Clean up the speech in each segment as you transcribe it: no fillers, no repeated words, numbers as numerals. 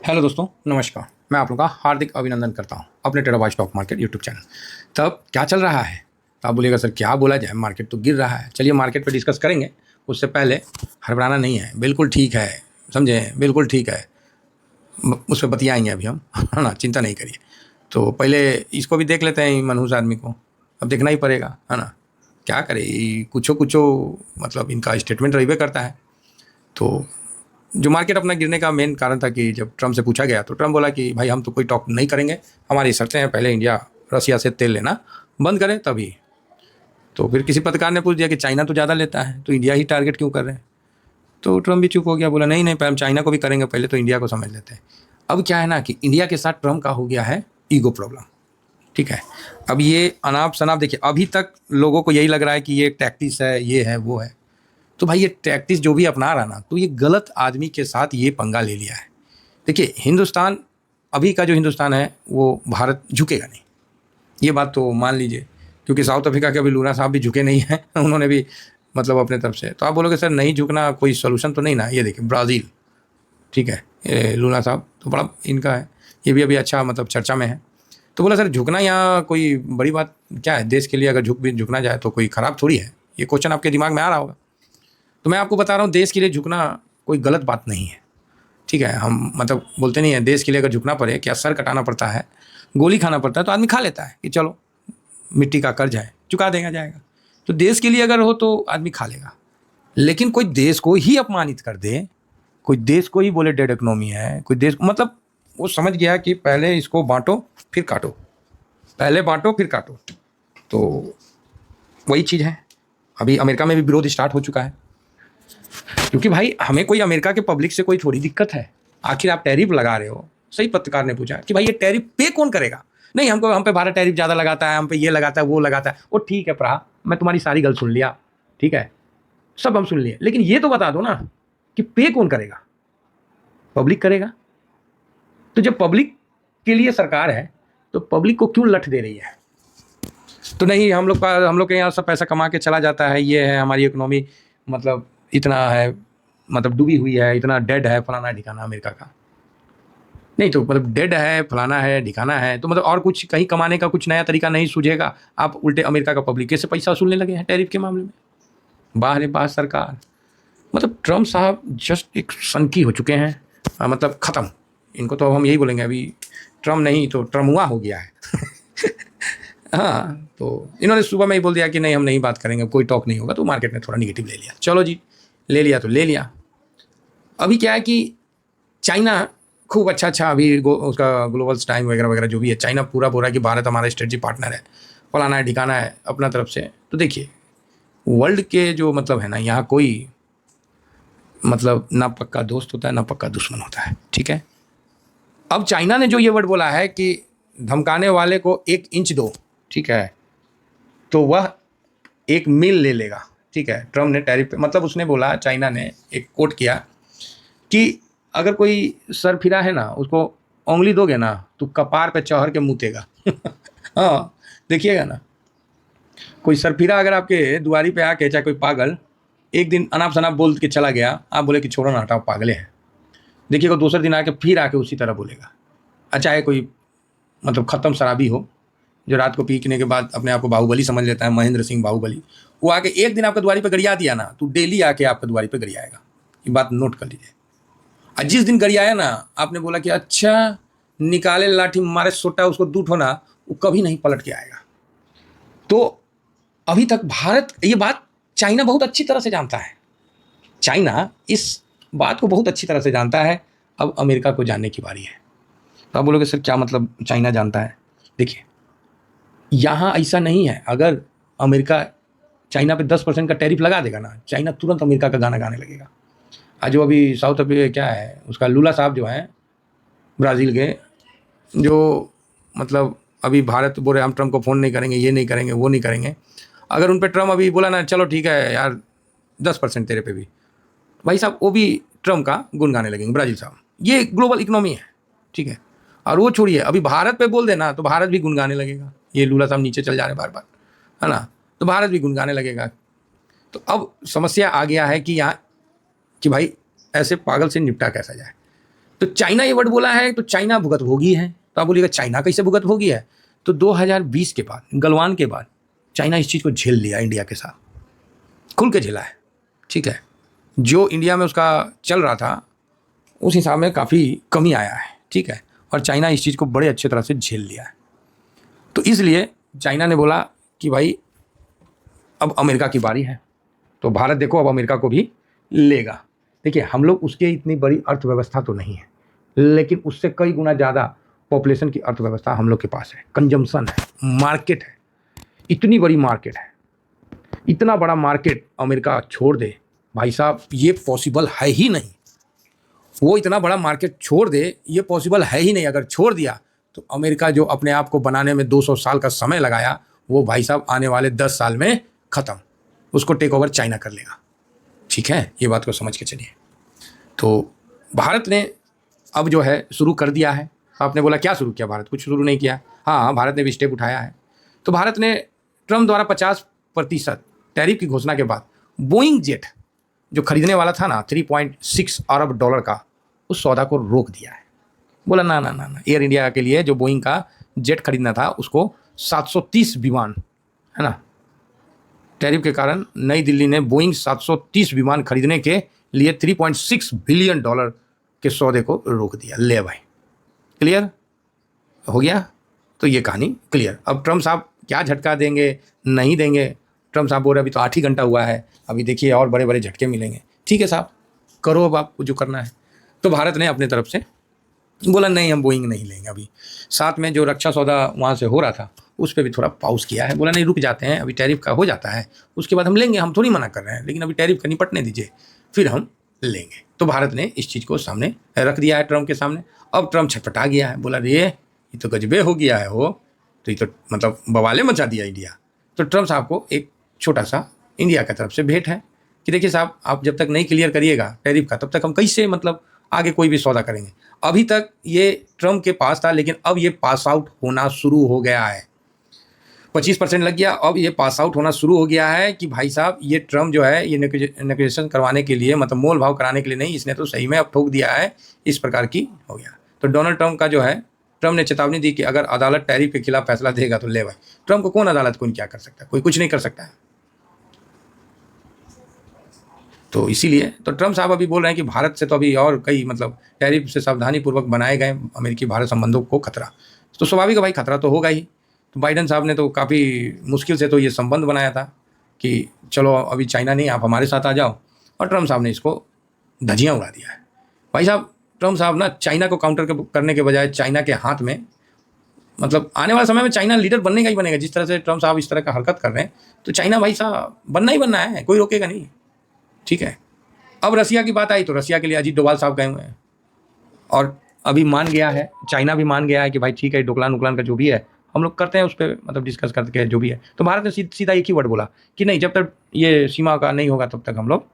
Hello दोस्तों, नमस्कार। मैं आप लोगों का हार्दिक अभिनंदन करता हूं अपने टेराबाई स्टॉक मार्केट यूट्यूब चैनल। तब क्या चल रहा है? तो आप बोलिएगा सर क्या बोला जाए, मार्केट तो गिर रहा है। चलिए मार्केट पे डिस्कस करेंगे, उससे पहले हड़बड़ाना नहीं है। बिल्कुल ठीक है, समझे? बिल्कुल ठीक है, उस पर बतियाएंगे अभी हम है ना, चिंता नहीं करिए। तो पहले इसको भी देख लेते हैं, मनहूस आदमी को अब देखना ही पड़ेगा, है ना। क्या करे, कुछो कुछो मतलब इनका स्टेटमेंट रही करता है। तो जो मार्केट अपना गिरने का मेन कारण था कि जब ट्रम्प से पूछा गया तो ट्रम्प बोला कि भाई हम तो कोई टॉक नहीं करेंगे, हमारी शर्तें हैं, पहले इंडिया रसिया से तेल लेना बंद करें तभी। तो फिर किसी पत्रकार ने पूछ दिया कि चाइना तो ज़्यादा लेता है तो इंडिया ही टारगेट क्यों कर रहे हैं। तो ट्रम्प भी चुप हो गया, बोला नहीं नहीं, पहले हम चाइना को भी करेंगे, पहले तो इंडिया को समझ लेते हैं। अब क्या है ना कि इंडिया के साथ ट्रम्प का हो गया है ईगो प्रॉब्लम, ठीक है। अब ये अनाप शनाप देखिए, अभी तक लोगों को यही लग रहा है कि ये टैक्टिस है, ये है वो है। तो भाई ये टैक्टिस जो भी अपना रहा ना, तो ये गलत आदमी के साथ ये पंगा ले लिया है। देखिए हिंदुस्तान, अभी का जो हिंदुस्तान है वो भारत झुकेगा नहीं, ये बात तो मान लीजिए। क्योंकि साउथ अफ्रीका के अभी लूना साहब भी झुके नहीं हैं उन्होंने भी मतलब अपने तरफ से। तो आप बोलोगे सर नहीं झुकना कोई सोल्यूशन तो नहीं ना। ये देखिए ब्राज़ील, ठीक है, ये लूना साहब तो बड़ा इनका है, ये भी अभी अच्छा मतलब चर्चा में है। तो बोला सर झुकना यहाँ कोई बड़ी बात क्या है, देश के लिए अगर झुकना जाए तो कोई ख़राब थोड़ी है। ये क्वेश्चन आपके दिमाग में आ रहा होगा। तो मैं आपको बता रहा हूँ, देश के लिए झुकना कोई गलत बात नहीं है, ठीक है। हम मतलब बोलते नहीं है, देश के लिए अगर झुकना पड़े, क्या सर कटाना पड़ता है, गोली खाना पड़ता है, तो आदमी खा लेता है कि चलो मिट्टी का कर्ज है, चुका देगा जाएगा। तो देश के लिए अगर हो तो आदमी खा लेगा। लेकिन कोई देश को ही अपमानित कर दे, कोई देश को ही बोले डेड इकोनॉमी है, कोई देश मतलब वो समझ गया कि पहले इसको बांटो फिर काटो, पहले बांटो फिर काटो। तो वही चीज़ है। अभी अमेरिका में भी विरोध स्टार्ट हो चुका है, क्योंकि भाई हमें कोई अमेरिका के पब्लिक से कोई थोड़ी दिक्कत है। आखिर आप टैरिफ लगा रहे हो, सही पत्रकार ने पूछा कि भाई ये टैरिफ पे कौन करेगा। नहीं हमको, हम पे भारत टैरिफ ज़्यादा लगाता है, हम पे ये लगाता है वो लगाता है। वो ठीक है प्रा, मैं तुम्हारी सारी गल सुन लिया, ठीक है, सब हम सुन लिए, लेकिन ये तो बता दो ना कि पे कौन करेगा। पब्लिक करेगा। तो जब पब्लिक के लिए सरकार है तो पब्लिक को क्यों लठ दे रही है। तो नहीं हम लोग के यहाँ सब पैसा कमा के चला जाता है, ये है हमारी इकोनॉमी मतलब इतना है, मतलब डूबी हुई है, इतना डेड है, फलाना ढिकाना अमेरिका का। नहीं तो मतलब डेड है, फलाना है, ढिकाना है, तो मतलब और कुछ कहीं कमाने का कुछ नया तरीका नहीं सूझेगा। आप उल्टे अमेरिका का पब्लिक से पैसा वसूलने लगे हैं टैरिफ के मामले में। बाहर है बाहर सरकार, मतलब ट्रम्प साहब जस्ट एक सनकी हो चुके हैं, मतलब ख़त्म। इनको तो हम यही बोलेंगे अभी, ट्रम्प नहीं तो ट्रमुआ हो गया है हाँ, तो इन्होंने सुबह में ही बोल दिया कि नहीं हम नहीं बात करेंगे, कोई टॉक नहीं होगा। तो मार्केट ने थोड़ा निगेटिव ले लिया। चलो जी, ले लिया तो ले लिया। अभी क्या है कि चाइना खूब अच्छा अभी उसका ग्लोबल टाइम वगैरह वगैरह जो भी है, चाइना पूरा बोल रहा है कि भारत हमारा स्ट्रेटजी पार्टनर है, फलाना है ढिकाना है अपना तरफ से। तो देखिए वर्ल्ड के जो मतलब है ना, यहाँ कोई मतलब ना पक्का दोस्त होता है ना पक्का दुश्मन होता है, ठीक है। अब चाइना ने जो ये वर्ड बोला है कि धमकाने वाले को 1 इंच दो, ठीक है, तो वह 1 मील ले लेगा, ठीक है। ट्रम्प ने टैरिफ पे मतलब उसने बोला, चाइना ने एक कोट किया कि अगर कोई सर फिरा है ना, उसको उंगली दोगे ना तो कपार पे चढ़ के मुतेगा हाँ देखिएगा ना, कोई सरफिरा अगर आपके दुआरी पे आके, चाहे कोई पागल एक दिन अनाप शनाप बोल के चला गया, आप बोले कि छोड़ो ना हटाओ पागले हैं, देखिएगा दूसरे दिन आके फिर आके उसी तरह बोलेगा। चाहे कोई मतलब ख़त्म शराबी हो, जो रात को पीने के बाद अपने आप को बाहुबली समझ लेता है, महेंद्र सिंह बाहुबली, वो आके एक दिन आपका द्वारी पे गरिया दिया ना, तो डेली आके आपका द्वारी पे गरियाएगा। ये बात नोट कर लीजिए। और जिस दिन गरियाया ना, आपने बोला कि अच्छा निकाले लाठी मारे सोटा उसको दूठ होना, वो कभी नहीं पलट के आएगा। तो अभी तक भारत, ये बात चाइना बहुत अच्छी तरह से जानता है, चाइना इस बात को बहुत अच्छी तरह से जानता है। अब अमेरिका को जानने की बारी है। तो आप बोलोगे सर क्या मतलब चाइना जानता है। देखिए यहाँ ऐसा नहीं है, अगर अमेरिका चाइना पे 10% का टैरिफ लगा देगा ना, चाइना तुरंत अमेरिका का गाना गाने लगेगा। आज जो अभी साउथ अफ्रीका क्या है, उसका लूला साहब जो हैं ब्राज़ील के, जो मतलब अभी भारत बोल रहे हम ट्रम्प को फ़ोन नहीं करेंगे, ये नहीं करेंगे, वो नहीं करेंगे। अगर उन पर ट्रम्प अभी बोला ना चलो ठीक है यार 10% तेरे पे भी, भाई साहब वो भी ट्रम्प का गुण गाने लगेंगे ब्राज़ील साहब। ये ग्लोबल इकोनॉमी है, ठीक है। और वो छोड़िए, अभी भारत पे बोल देना तो भारत भी गुनगाने लगेगा। ये लूला साहब नीचे चल जा रहे बार बार, है ना, तो भारत भी गुनगाने लगेगा। तो अब समस्या आ गया है कि यहाँ कि भाई ऐसे पागल से निपटा कैसा जाए। तो चाइना ये वर्ड बोला है तो चाइना भुगतभोगी है। तो आप बोलिएगा चाइना कैसे भुगतभोगी है? तो 2020 के बाद, गलवान के बाद चाइना इस चीज़ को झेल लिया, इंडिया के साथ खुल के झेला है। ठीक है, जो इंडिया में उसका चल रहा था उस हिसाब में काफ़ी कमी आया है। ठीक है, और चाइना इस चीज़ को बड़े अच्छे तरह से झेल लिया है। तो इसलिए चाइना ने बोला कि भाई अब अमेरिका की बारी है, तो भारत देखो अब अमेरिका को भी लेगा। देखिए, हम लोग उसके इतनी बड़ी अर्थव्यवस्था तो नहीं है, लेकिन उससे कई गुना ज़्यादा पॉपुलेशन की अर्थव्यवस्था हम लोग के पास है, कंजम्पशन है, मार्केट है, इतनी बड़ी मार्केट है। इतना बड़ा मार्केट अमेरिका छोड़ दे भाई साहब, ये पॉसिबल है ही नहीं। वो इतना बड़ा मार्केट छोड़ दे, ये पॉसिबल है ही नहीं। अगर छोड़ दिया तो अमेरिका जो अपने आप को बनाने में 200 साल का समय लगाया, वो भाई साहब आने वाले 10 साल में ख़त्म। उसको टेक ओवर चाइना कर लेगा। ठीक है, ये बात को समझ के चलिए। तो भारत ने अब जो है शुरू कर दिया है। आपने बोला क्या शुरू किया? भारत कुछ शुरू नहीं किया। हाँ, भारत ने भी स्टेप उठाया है। तो भारत ने ट्रम्प द्वारा 50% टैरिफ की घोषणा के बाद बोइंग जेट जो खरीदने वाला था ना 3.6 अरब डॉलर का, उस सौदा को रोक दिया है। बोला ना ना ना ना, एयर इंडिया के लिए जो बोइंग का जेट खरीदना था उसको 730 विमान, है ना, टैरिफ के कारण नई दिल्ली ने बोइंग 730 विमान खरीदने के लिए 3.6 बिलियन डॉलर के सौदे को रोक दिया। ले भाई, क्लियर हो गया। तो ये कहानी क्लियर। अब ट्रम्प साहब क्या झटका देंगे नहीं देंगे, ट्रम्प साहब बोल रहे अभी तो 8 ही घंटा हुआ है, अभी देखिए और बड़े बड़े झटके मिलेंगे। ठीक है साहब, करो अब आपको जो करना है। तो भारत ने अपने तरफ से बोला नहीं, हम बोइंग नहीं लेंगे अभी। साथ में जो रक्षा सौदा वहाँ से हो रहा था उस पर भी थोड़ा पॉज किया है। बोला नहीं, रुक जाते हैं, अभी टैरिफ का हो जाता है उसके बाद हम लेंगे, हम थोड़ी मना कर रहे हैं, लेकिन अभी टैरिफ का निपटने दीजिए फिर हम लेंगे। तो भारत ने इस चीज़ को सामने रख दिया है ट्रम्प के सामने। अब ट्रम्प छटपटा गया है, बोला रे ये तो गजबे हो गया है, हो तो ये तो मतलब बवाले मचा दिया इंडिया। तो ट्रम्प साहब को एक छोटा सा इंडिया की तरफ से भेंट है कि देखिए साहब, आप जब तक नहीं क्लियर करिएगा टैरिफ का तब तक हम कैसे मतलब आगे कोई भी सौदा करेंगे। अभी तक ये ट्रम्प के पास था, लेकिन अब ये पास आउट होना शुरू हो गया है। 25% लग गया, अब ये पास आउट होना शुरू हो गया है कि भाई साहब ये ट्रम्प जो है ये नेगोशिएशन करवाने के लिए, मतलब मोल भाव कराने के लिए नहीं, इसने तो सही में अब ठोक दिया है। इस प्रकार की हो गया। तो डोनाल्ड ट्रम्प का जो है, ट्रम्प ने चेतावनी दी कि अगर अदालत टैरिफ के खिलाफ फैसला देगा तो ले भाई। ट्रम्प को कौन अदालत कौन क्या कर सकता है? कोई कुछ नहीं कर सकता है। तो इसीलिए तो ट्रम्प साहब अभी बोल रहे हैं कि भारत से तो अभी और कई मतलब टैरिफ से सावधानी पूर्वक बनाए गए अमेरिकी भारत संबंधों को खतरा। तो स्वाभाविक है भाई, खतरा तो होगा ही। तो बाइडेन साहब ने तो काफ़ी मुश्किल से तो ये संबंध बनाया था कि चलो अभी चाइना नहीं, आप हमारे साथ आ जाओ, और ट्रम्प साहब ने इसको धजियाँ उड़ा दिया है। भाई साहब, ट्रम्प साहब ना चाइना को काउंटर करने के बजाय चाइना के हाथ में, मतलब आने वाले समय में चाइना लीडर बनने ही बनेगा। जिस तरह से ट्रम्प साहब इस तरह का हरकत कर रहे हैं तो चाइना भाई साहब बनना ही बनना है, कोई रोकेगा नहीं। ठीक है, अब रसिया की बात आई तो रसिया के लिए अजीत डोभाल साहब गए हुए हैं और अभी मान गया है, चाइना भी मान गया है कि भाई ठीक है, डोकलान उकलान का जो भी है हम लोग करते हैं उस पर मतलब डिस्कस करके जो भी है। तो भारत ने सीधा एक ही वर्ड बोला कि नहीं, जब तक ये सीमा का नहीं होगा तब तक हम लोग,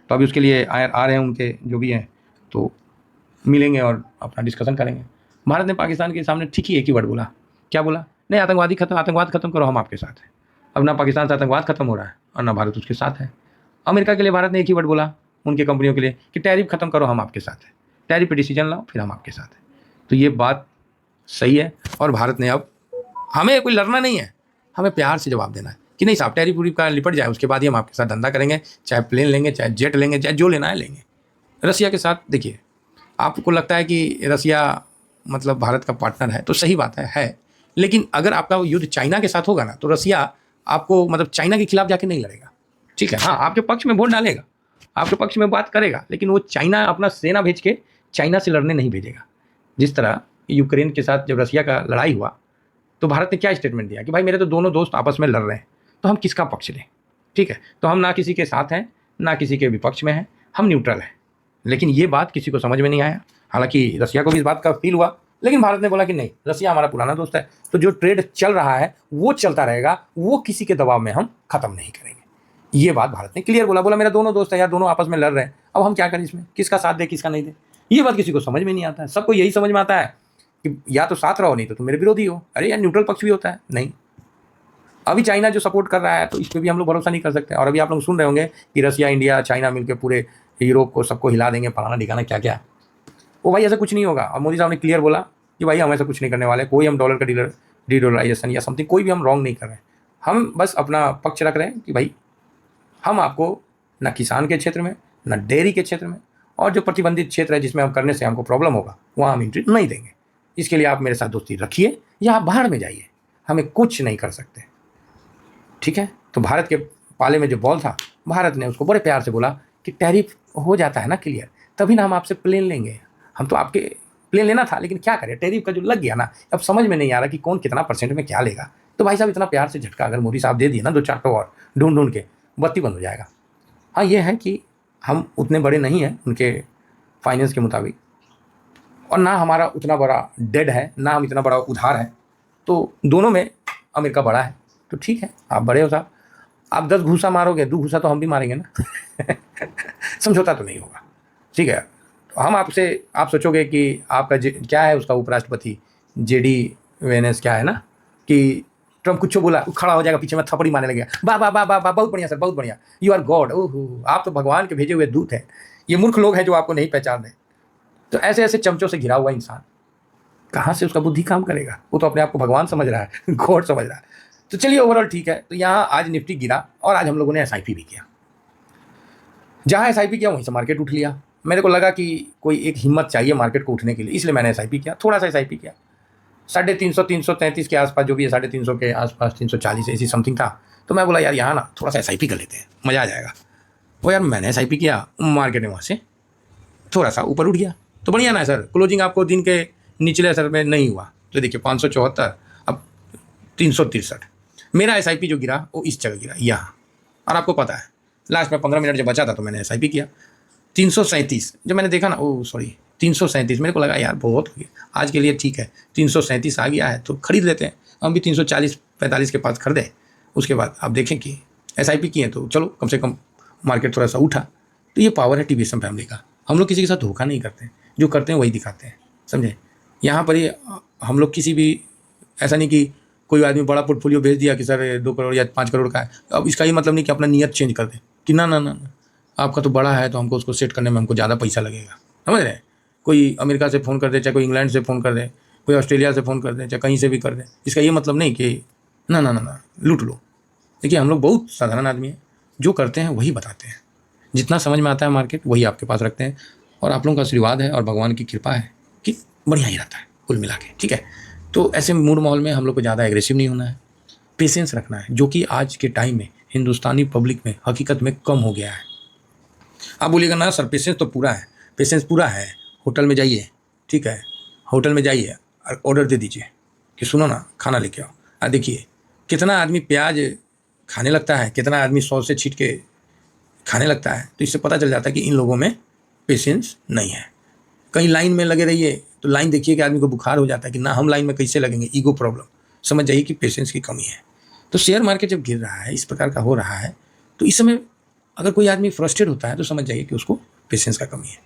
तो अभी उसके लिए आ रहे हैं उनके जो भी हैं, तो मिलेंगे और अपना डिस्कशन करेंगे। भारत ने पाकिस्तान के सामने ठीक ही एक ही वर्ड बोला। क्या बोला? नहीं, आतंकवाद खत्म करो, हम आपके साथ हैं। अब ना पाकिस्तान से आतंकवाद खत्म हो रहा है और ना भारत उसके साथ है। अमेरिका के लिए भारत ने एक ही वर्ड बोला उनके कंपनियों के लिए कि टैरिफ खत्म करो, हम आपके साथ हैं। टैरिफ पे डिसीजन लाओ, फिर हम आपके साथ हैं। तो ये बात सही है और भारत ने अब, हमें कोई लड़ना नहीं है, हमें प्यार से जवाब देना है कि नहीं साहब, टैरिफ वूरिफ का निपट जाए उसके बाद ही हम आपके साथ धंधा करेंगे, चाहे प्लेन लेंगे, चाहे जेट लेंगे, चाहे जो लेना है लेंगे। रसिया के साथ देखिए, आपको लगता है कि रसिया मतलब भारत का पार्टनर है, तो सही बात है, लेकिन अगर आपका युद्ध चाइना के साथ होगा ना तो रसिया आपको मतलब चाइना के खिलाफ जाके नहीं लड़ेगा। ठीक है, हाँ, आपके पक्ष में वोट डालेगा, आपके पक्ष में बात करेगा, लेकिन वो चाइना अपना सेना भेज के चाइना से लड़ने नहीं भेजेगा। जिस तरह यूक्रेन के साथ जब रसिया का लड़ाई हुआ तो भारत ने क्या स्टेटमेंट दिया कि भाई मेरे तो दोनों दोस्त आपस में लड़ रहे हैं, तो हम किसका पक्ष लें। ठीक है, तो हम ना किसी के साथ हैं ना किसी के विपक्ष में हैं, हम न्यूट्रल हैं। लेकिन ये बात किसी को समझ में नहीं आया। हालांकि रसिया को भी इस बात का फील हुआ, लेकिन भारत ने बोला कि नहीं, रसिया हमारा पुराना दोस्त है, तो जो ट्रेड चल रहा है वो चलता रहेगा, वो किसी के दबाव में हम खत्म नहीं करेंगे। ये बात भारत ने क्लियर बोला मेरा दोनों दोस्त है यार, दोनों आपस में लड़ रहे हैं, अब हम क्या करें इसमें, किसका साथ दे किसका नहीं दे। ये बात किसी को समझ में नहीं आता है। सबको यही समझ में आता है कि या तो साथ रहो, नहीं तो तुम मेरे विरोधी हो। अरे यार, न्यूट्रल पक्ष भी होता है। नहीं, अभी चाइना जो सपोर्ट कर रहा है तो इस पर भी हम लोग भरोसा नहीं कर सकते। और अभी आप लोग सुन रहे होंगे कि रसिया, इंडिया, चाइना मिलकर पूरे यूरोप को सबको हिला देंगे, फलाना ढिकाना क्या क्या। वो भाई ऐसा कुछ नहीं होगा। और मोदी साहब ने क्लियर बोला कि भाई हम ऐसा कुछ नहीं करने वाले, कोई हम डॉलर का डी डॉलराइजेशन या समथिंग कोई भी हम रॉन्ग नहीं कर रहे हैं। हम बस अपना पक्ष रख रहे हैं कि भाई हम आपको ना किसान के क्षेत्र में, ना डेयरी के क्षेत्र में, और जो प्रतिबंधित क्षेत्र है जिसमें हम करने से हमको प्रॉब्लम होगा वहाँ हम एंट्री नहीं देंगे। इसके लिए आप मेरे साथ दोस्ती रखिए या आप बाहर में जाइए, हमें कुछ नहीं कर सकते। ठीक है, तो भारत के पाले में जो बॉल था, भारत ने उसको बड़े प्यार से बोला कि टैरिफ हो जाता है ना क्लियर, तभी ना हम आपसे प्लेन लेंगे। हम तो आपके प्लेन लेना था, लेकिन क्या करें, टैरिफ का जो लग गया ना, अब समझ में नहीं आ रहा कि कौन कितना % में क्या लेगा। तो भाई साहब इतना प्यार से झटका अगर मोदी साहब दे दिए ना 2-4 और ढूंढ के, बत्ती बंद हो जाएगा। हाँ ये है कि हम उतने बड़े नहीं हैं उनके फाइनेंस के मुताबिक, और ना हमारा उतना बड़ा डेड है, ना हम इतना बड़ा उधार है, तो दोनों में अमेरिका बड़ा है। तो ठीक है, आप बड़े हो साहब, आप 10 घूसा मारोगे, 2 घूसा तो हम भी मारेंगे ना। समझौता तो नहीं होगा। ठीक है, तो हम आपसे, आप सोचोगे कि आपका क्या है उसका उपराष्ट्रपति JD वेनेस क्या है ना, कि ट्रम्प कुछ बोला खड़ा हो जाएगा, पीछे में थपड़ी मारने लगेगा, वाह वाह वाह वाह वाह, बहुत बढ़िया सर, बहुत बढ़िया, यू आर गॉड, ओह आप तो भगवान के भेजे हुए दूत हैं। ये मूर्ख लोग हैं जो आपको नहीं पहचान रहे। तो ऐसे ऐसे चमचों से घिरा हुआ इंसान कहाँ से उसका बुद्धि काम करेगा? वो तो अपने आप को भगवान समझ रहा है, गॉड समझ रहा है। तो चलिए ओवरऑल ठीक है। तो यहाँ आज निफ्टी गिरा और आज हम लोगों ने SIP भी किया। जहाँ SIP किया वहीं से मार्केट उठ लिया। मेरे को लगा कि कोई एक हिम्मत चाहिए मार्केट को उठने के लिए, इसलिए मैंने SIP किया, थोड़ा सा SIP किया। 350 333 के आसपास जो भी है, 350 के आसपास, 340 ऐसी समथिंग था। तो मैं बोला यार यहाँ ना थोड़ा सा SIP कर लेते हैं, मज़ा आ जाएगा। वो यार मैंने SIP किया, मार्केट में वहाँ से थोड़ा सा ऊपर उठ गया। तो बढ़िया ना सर, क्लोजिंग आपको दिन के निचले असर में नहीं हुआ। तो देखिए 574, अब 363। मेरा SIP जो गिरा वो इस जगह गिरा यहाँ, और आपको पता है लास्ट में 15 मिनट जब बचा था तो मैंने SIP किया। 337 जब मैंने देखा ना, ओह सॉरी 337, मेरे को लगा यार बहुत हो गया आज के लिए, ठीक है 337 आ गया है तो खरीद लेते हैं। हम भी 340-45 के पास खरीदे। उसके बाद आप देखें कि SIP किए तो चलो कम से कम मार्केट थोड़ा सा उठा। तो ये पावर है TVSM फैमिली का। हम लोग किसी के साथ धोखा नहीं करते, जो करते हैं वही दिखाते हैं, समझे। यहाँ पर ये हम लोग किसी भी, ऐसा नहीं कि कोई आदमी बड़ा पोर्टफोलियो भेज दिया कि सर 2 करोड़ या 5 करोड़ का है, अब इसका ये मतलब नहीं कि अपना नियत चेंज कर दे कि ना ना ना ना आपका तो बड़ा है तो हमको उसको सेट करने में हमको ज़्यादा पैसा लगेगा, समझ रहे हैं। कोई अमेरिका से फ़ोन कर दे, चाहे कोई इंग्लैंड से फ़ोन कर दे, कोई ऑस्ट्रेलिया से फ़ोन कर दे, चाहे कहीं से भी कर दे, इसका ये मतलब नहीं कि ना ना ना ना लूट लो। देखिए हम लोग बहुत साधारण आदमी हैं, जो करते हैं वही बताते हैं, जितना समझ में आता है मार्केट वही आपके पास रखते हैं। और आप लोगों का आशीर्वाद है और भगवान की कृपा है कि बढ़िया ही रहता है कुल मिला के, ठीक है। तो ऐसे मूड माहौल में हम लोग को ज़्यादा एग्रेसिव नहीं होना है, पेशेंस रखना है, जो कि आज के टाइम में हिंदुस्तानी पब्लिक में हकीकत में कम हो गया है। आप बोलिएगा ना सर पेशेंस तो पूरा है, पेशेंस पूरा है। होटल में जाइए, ठीक है, होटल में जाइए और ऑर्डर दे दीजिए कि सुनो ना खाना लेके आओ, और देखिए कितना आदमी प्याज खाने लगता है, कितना आदमी सॉस से छीट के खाने लगता है। तो इससे पता चल जाता है कि इन लोगों में पेशेंस नहीं है। कहीं लाइन में लगे रहिए तो लाइन देखिए कि आदमी को बुखार हो जाता है कि ना हम लाइन में कैसे लगेंगे, ईगो प्रॉब्लम, समझ जाइए कि पेशेंस की कमी है। तो शेयर मार्केट जब गिर रहा है, इस प्रकार का हो रहा है, तो इस समय अगर कोई आदमी फ्रस्ट्रेट होता है तो समझ जाइए कि उसको पेशेंस का कमी है।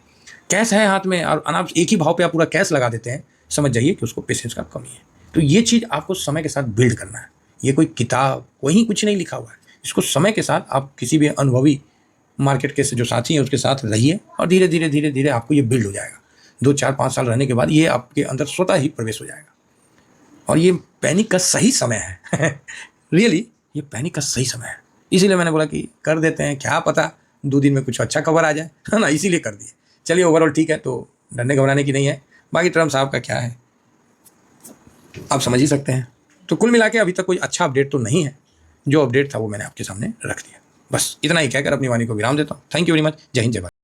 कैश है हाथ में और अनाप एक ही भाव पे आप पूरा कैश लगा देते हैं, समझ जाइए कि उसको पेशेंस का कमी है। तो ये चीज़ आपको समय के साथ बिल्ड करना है। ये कोई किताब वहीं कुछ नहीं लिखा हुआ है, इसको समय के साथ आप किसी भी अनुभवी मार्केट के जो साथी हैं उसके साथ रहिए और धीरे धीरे धीरे धीरे आपको ये बिल्ड हो जाएगा। 2-4-5 साल रहने के बाद ये आपके अंदर स्वतः ही प्रवेश हो जाएगा। और ये पैनिक का सही समय है। रियली ये पैनिक का सही समय है। इसीलिए मैंने बोला कि कर देते हैं, क्या पता 2 दिन में कुछ अच्छा खबर आ जाए, है ना, इसीलिए कर दिए। चलिए ओवरऑल ठीक है, तो डरने घबराने की नहीं है। बाकी ट्रम्प साहब का क्या है आप समझ ही सकते हैं। तो कुल मिला के अभी तक कोई अच्छा अपडेट तो नहीं है, जो अपडेट था वो मैंने आपके सामने रख दिया। बस इतना ही कहकर अपनी वाणी को विराम देता हूँ। Thank you very much. जय हिंद जय भारत।